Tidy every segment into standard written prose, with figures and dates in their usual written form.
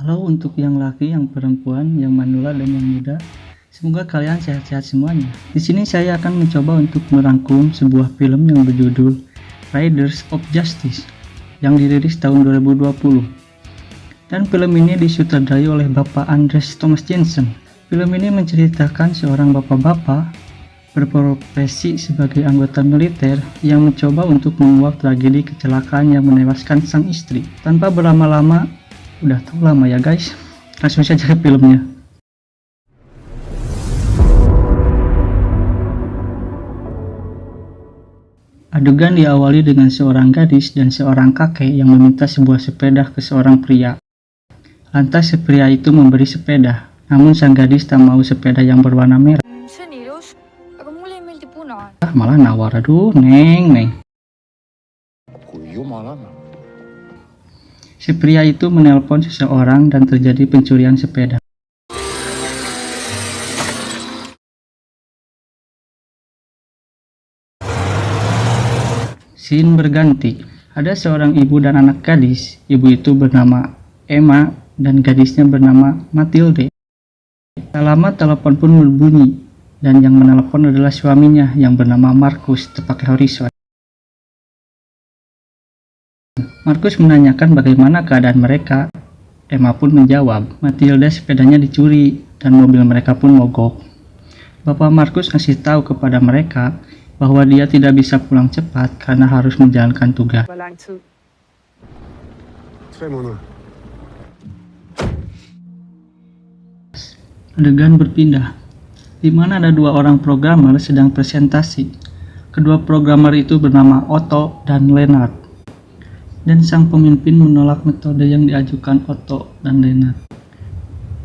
Halo untuk yang laki, yang perempuan, yang manula, dan yang muda. Semoga kalian sehat-sehat semuanya. Di sini saya akan mencoba untuk merangkum sebuah film yang berjudul Riders of Justice yang dirilis tahun 2020. Dan film ini disutradarai oleh Bapak Andreas Thomas Jensen. Film ini menceritakan seorang bapak-bapak berprofesi sebagai anggota militer yang mencoba untuk menguak tragedi kecelakaan yang menewaskan sang istri. Tanpa berlama-lama, udah tahu lama ya guys, langsung saja ke filmnya. Adegan diawali dengan seorang gadis dan seorang kakek yang meminta sebuah sepeda ke seorang pria. Lantas si pria itu memberi sepeda, namun sang gadis tak mau sepeda yang berwarna merah. Malah nawar, aduh neng. Si pria itu menelpon seseorang dan terjadi pencurian sepeda. Scene berganti. Ada seorang ibu dan anak gadis. Ibu itu bernama Emma dan gadisnya bernama Matilde. Tak lama telepon pun berbunyi dan yang menelepon adalah suaminya yang bernama Marcus Tepake Horizon. Marcus menanyakan bagaimana keadaan mereka. Emma pun menjawab, Matilda sepedanya dicuri dan mobil mereka pun mogok. Bapak Marcus kasih tahu kepada mereka bahwa dia tidak bisa pulang cepat karena harus menjalankan tugas. Adegan berpindah, di mana ada dua orang programmer sedang presentasi. Kedua programmer itu bernama Otto dan Lennart. Dan sang pemimpin menolak metode yang diajukan Otto dan Lennart.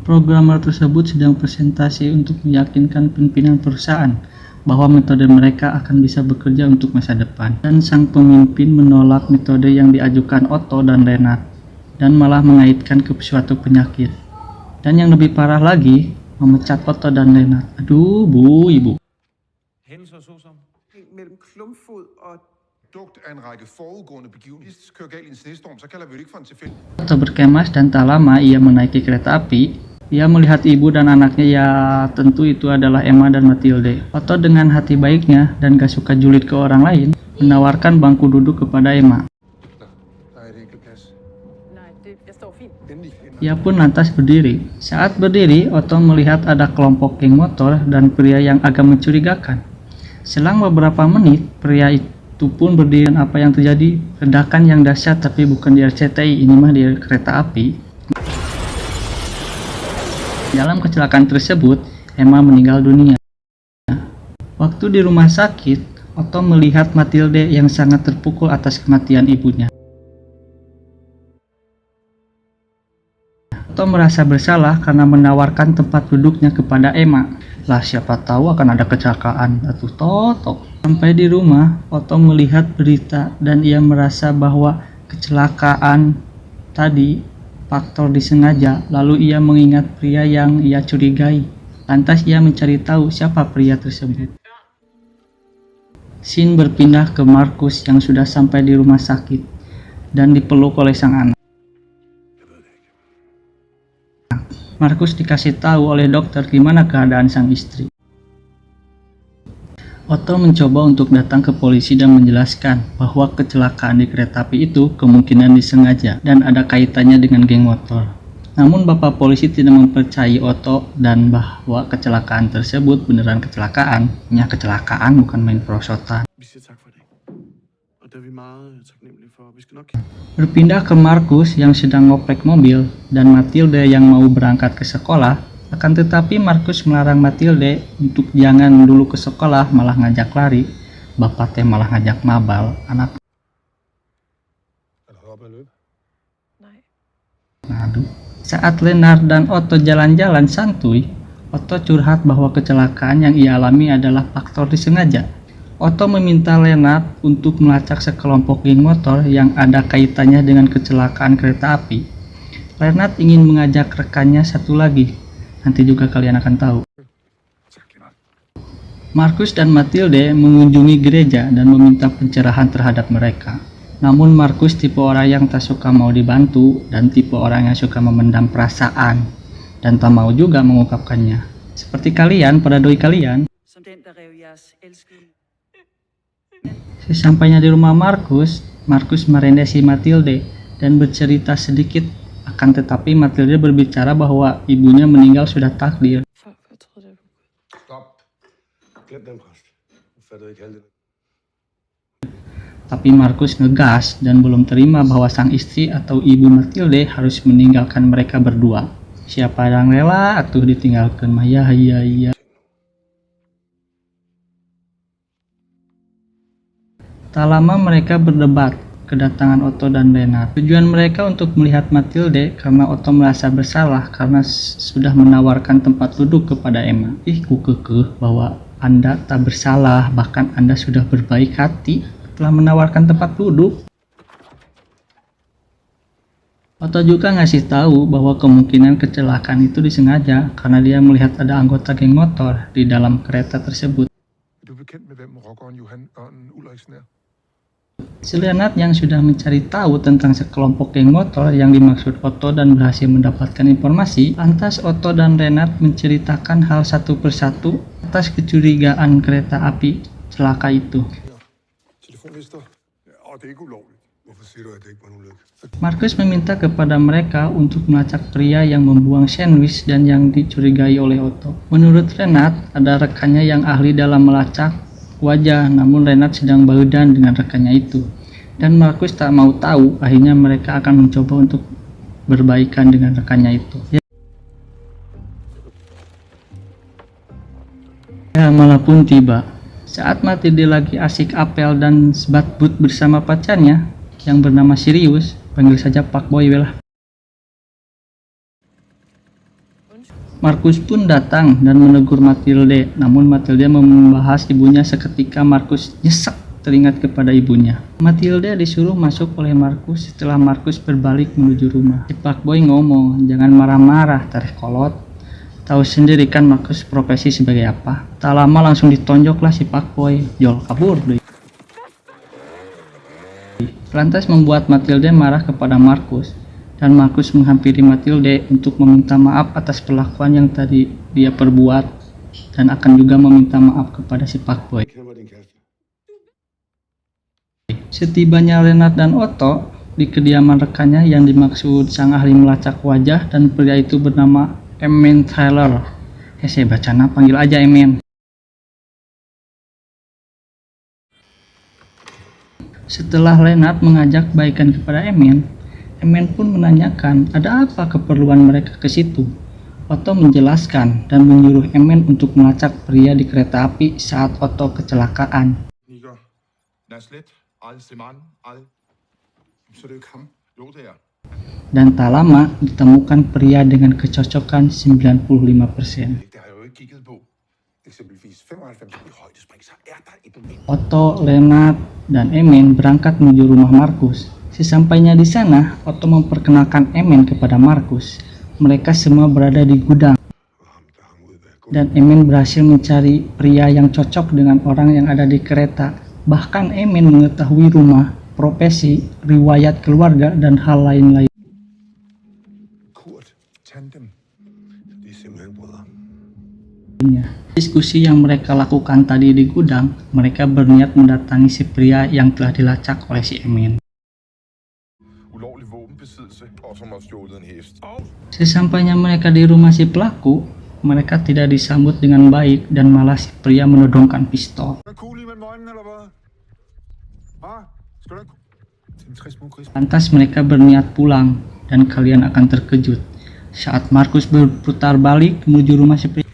Programmer tersebut sedang presentasi untuk meyakinkan pimpinan perusahaan bahwa metode mereka akan bisa bekerja untuk masa depan. Dan sang pemimpin menolak metode yang diajukan Otto dan Lennart dan malah mengaitkan ke suatu penyakit. Dan yang lebih parah lagi, memecat Otto dan Lennart. Aduh, bu, ibu. Otto berkemas dan tak lama ia menaiki kereta api. Ia melihat ibu dan anaknya, ya tentu itu adalah Emma dan Matilde. Otto dengan hati baiknya dan gak suka julid ke orang lain, menawarkan bangku duduk kepada Emma. Ia pun lantas berdiri. Saat berdiri, Otto melihat ada kelompok geng motor dan pria yang agak mencurigakan. Selang beberapa menit, pria itu pun berdiri. Dan apa yang terjadi? Ledakan yang dahsyat, tapi bukan di RCTI, ini mah di kereta api. Dalam kecelakaan tersebut, Emma meninggal dunia. Waktu di rumah sakit, Otto melihat Matilde yang sangat terpukul atas kematian ibunya. Otto merasa bersalah karena menawarkan tempat duduknya kepada Emma. Lah siapa tahu akan ada kecelakaan, atuh Toto. Sampai di rumah, Otto melihat berita dan ia merasa bahwa kecelakaan tadi faktor disengaja. Lalu ia mengingat pria yang ia curigai. Lantas ia mencari tahu siapa pria tersebut. Scene berpindah ke Marcus yang sudah sampai di rumah sakit dan dipeluk oleh sang anak. Marcus dikasih tahu oleh dokter gimana keadaan sang istri. Otto mencoba untuk datang ke polisi dan menjelaskan bahwa kecelakaan di kereta api itu kemungkinan disengaja dan ada kaitannya dengan geng motor. Namun bapak polisi tidak mempercayai Otto dan bahwa kecelakaan tersebut beneran kecelakaan. Ya kecelakaan bukan main perosotan. Berpindah ke Marcus yang sedang ngoprek mobil dan Matilde yang mau berangkat ke sekolah. Akan tetapi Marcus melarang Matilde untuk jangan dulu ke sekolah, malah ngajak lari. Bapak teh malah ngajak mabal anak. Aduh. Saat Lennart dan Otto jalan-jalan santuy, Otto curhat bahwa kecelakaan yang ia alami adalah faktor disengaja. Otto meminta Lennart untuk melacak sekelompok geng motor yang ada kaitannya dengan kecelakaan kereta api. Lennart ingin mengajak rekannya satu lagi. Nanti juga kalian akan tahu. Marcus dan Matilde mengunjungi gereja dan meminta pencerahan terhadap mereka. Namun Markus tipe orang yang tak suka mau dibantu dan tipe orang yang suka memendam perasaan dan tak mau juga mengungkapkannya. Seperti kalian pada doi kalian. Sesampainya di rumah Markus merendesi Matilde dan bercerita sedikit, akan tetapi Matilde berbicara bahwa ibunya meninggal sudah takdir. Tapi Markus ngegas dan belum terima bahwa sang istri atau ibu Matilde harus meninggalkan mereka berdua. Siapa yang rela atuh ditinggalkan mah ya. Tak lama mereka berdebat, kedatangan Otto dan Lennart. Tujuan mereka untuk melihat Matilde karena Otto merasa bersalah karena sudah menawarkan tempat duduk kepada Emma. Ku kekeh bahwa Anda tak bersalah, bahkan Anda sudah berbaik hati telah menawarkan tempat duduk. Otto juga ngasih tahu bahwa kemungkinan kecelakaan itu disengaja karena dia melihat ada anggota geng motor di dalam kereta tersebut. Si Lennart yang sudah mencari tahu tentang sekelompok geng motor yang dimaksud Otto dan berhasil mendapatkan informasi, lantas Otto dan Lennart menceritakan hal satu persatu atas kecurigaan kereta api celaka itu. Markus meminta kepada mereka untuk melacak pria yang membuang sandwich dan yang dicurigai oleh Otto. Menurut Lennart, ada rekannya yang ahli dalam melacak wajah, namun Lennart sedang bahudan dengan rekannya itu. Dan Markus tak mau tahu, akhirnya mereka akan mencoba untuk berbaikan dengan rekannya itu. Ya, malah pun tiba. Saat Matilde lagi asik apel dan sebat but bersama pacarnya yang bernama Sirius, panggil saja Pak Boy lah. Markus pun datang dan menegur Matilde, namun Matilde membahas ibunya seketika Markus nyesek teringat kepada ibunya. Matilde disuruh masuk oleh Markus setelah Markus berbalik menuju rumah. Si Pak Boy ngomong, jangan marah-marah, tarik kolot. Tahu sendiri kan Markus profesi sebagai apa. Tak lama langsung ditonjoklah si Pak Boy, jol kabur deh. Lantas membuat Matilde marah kepada Markus, dan Markus menghampiri Matilde untuk meminta maaf atas perlakuan yang tadi dia perbuat dan akan juga meminta maaf kepada si Pak Boy. Setibanya Lennart dan Otto di kediaman rekannya yang dimaksud sang ahli melacak wajah dan pria itu bernama Emmentaler. Saya bacana panggil aja Emen. Setelah Lennart mengajak baikan kepada Emen pun menanyakan ada apa keperluan mereka ke situ. Otto menjelaskan dan menyuruh Emen untuk melacak pria di kereta api saat Otto kecelakaan. Dan tak lama ditemukan pria dengan kecocokan 95%. Otto, Lennart, dan Emen berangkat menuju rumah Markus. Sesampainya di sana, Otto memperkenalkan Emen kepada Markus. Mereka semua berada di gudang. Dan Emen berhasil mencari pria yang cocok dengan orang yang ada di kereta. Bahkan Emen mengetahui rumah, profesi, riwayat keluarga, dan hal lain-lain. Diskusi yang mereka lakukan tadi di gudang, mereka berniat mendatangi si pria yang telah dilacak oleh si Emen. Sesampainya mereka di rumah si pelaku, mereka tidak disambut dengan baik dan malah si pria menodongkan pistol. Lantas mereka berniat pulang dan kalian akan terkejut saat Markus berputar balik menuju rumah si pria.